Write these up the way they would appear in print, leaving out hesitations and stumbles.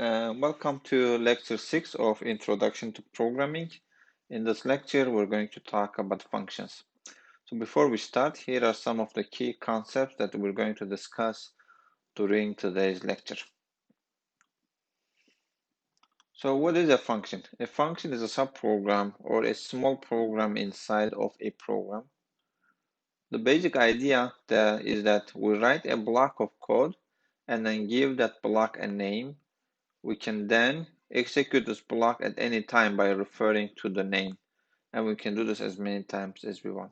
Welcome to lecture 6 of Introduction to Programming. In this lecture, we're going to talk about functions. So before we start, here are some of the key concepts that we're going to discuss during today's lecture. So what is a function? A function is a subprogram or a small program inside of a program. The basic idea there is that we write a block of code and then give that block a name. We can then execute this block at any time by referring to the name, and we can do this as many times as we want.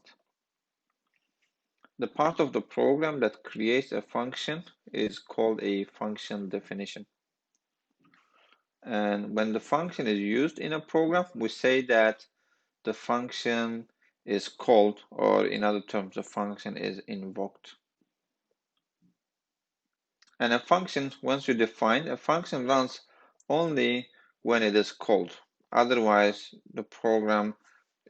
The part of the program that creates a function is called a function definition. And when the function is used in a program, we say that the function is called, or in other terms, the function is invoked. And a function, once you define, a function runs only when it is called. Otherwise, the program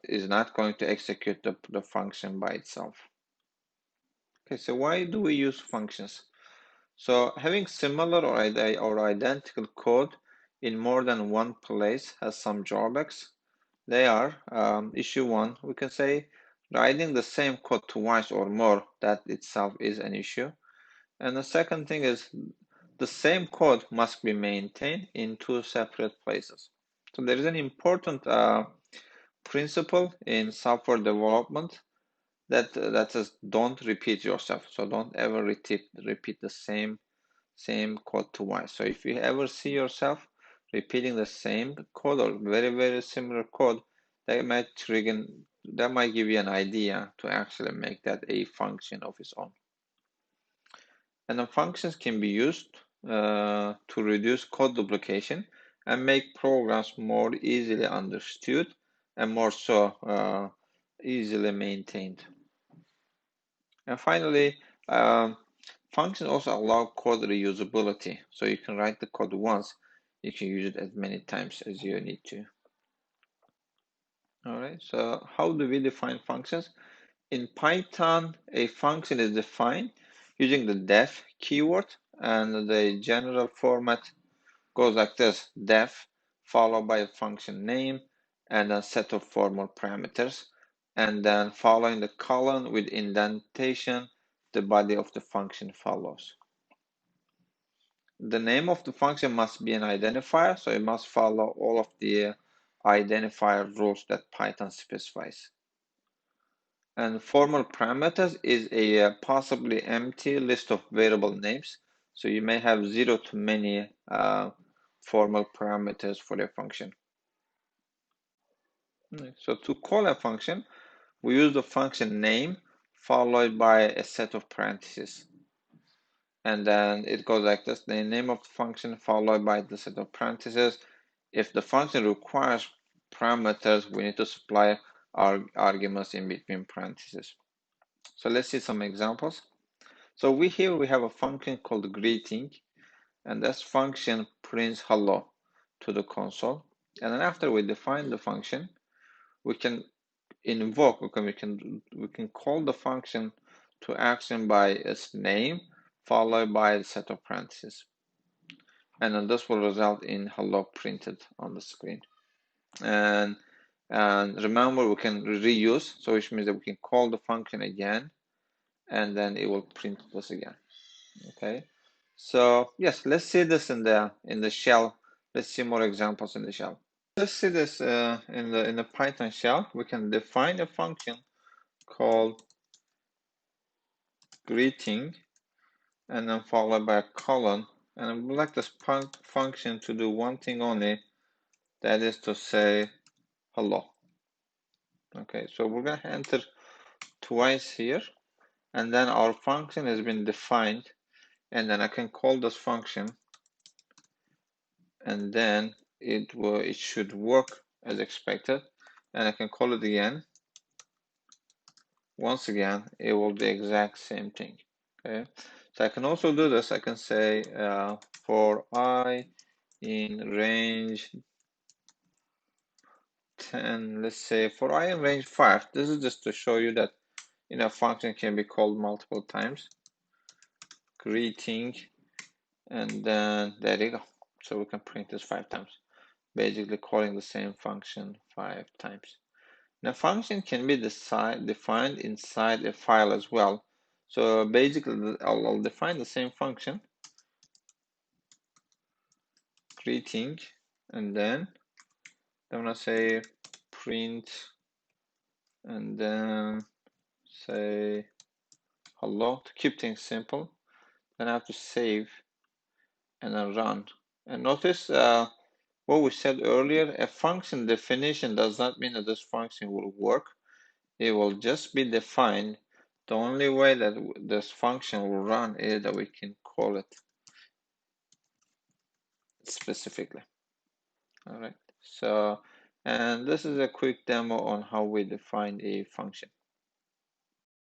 is not going to execute the function by itself. Okay, so why do we use functions? So having similar or identical code in more than one place has some drawbacks. They are, issue one, we can say writing the same code twice or more, that itself is an issue. And the second thing is the same code must be maintained in two separate places. So there is an important principle in software development that says don't repeat yourself. So don't ever repeat the same code twice. So if you ever see yourself repeating the same code or very similar code, that might give you an idea to actually make that a function of its own. And the functions can be used to reduce code duplication and make programs more easily understood and more so easily maintained. And finally, functions also allow code reusability. So you can write the code once, you can use it as many times as you need to. All right, so how do we define functions? In Python, a function is defined using the def keyword, and the general format goes like this: def followed by a function name and a set of formal parameters, and then following the colon with indentation, the body of the function follows. The name of the function must be an identifier, so it must follow all of the identifier rules that Python specifies. And formal parameters is a possibly empty list of variable names. So you may have 0 to many formal parameters for a function. So to call a function, we use the function name followed by a set of parentheses. And then it goes like this: the name of the function followed by the set of parentheses. If the function requires parameters, we need to supply our arguments in between parentheses. So let's see some examples. So we have a function called greeting, and this function prints hello to the console. And then after we define the function, we can invoke, we can call the function to action by its name followed by a set of parentheses. And then this will result in hello printed on the screen. And remember, we can reuse, so which means that we can call the function again, and then it will print this again. Okay, so yes, let's see this in the shell. Let's see more examples in the shell. Let's see this in the Python shell. We can define a function called greeting, and then followed by a colon. And I would like this function to do one thing only, that is to say hello. Okay, so we're gonna enter twice here, and then our function has been defined, and then I can call this function, and then it should work as expected, and I can call it again. Once again, it will be the exact same thing. Okay, so I can also do this. I can say for I in range 10, let's say for I in range 5. This is just to show you that a function can be called multiple times. Greeting, and then there you go. So we can print this 5 times, basically calling the same function 5 times. Now, function can be defined inside a file as well. So basically, I'll define the same function, greeting, and then I'm gonna say print, and then say hello to keep things simple. Then I have to save and then run. And notice what we said earlier, a function definition does not mean that this function will work. It will just be defined. The only way that this function will run is that we can call it specifically. All right. So, and this is a quick demo on how we define a function.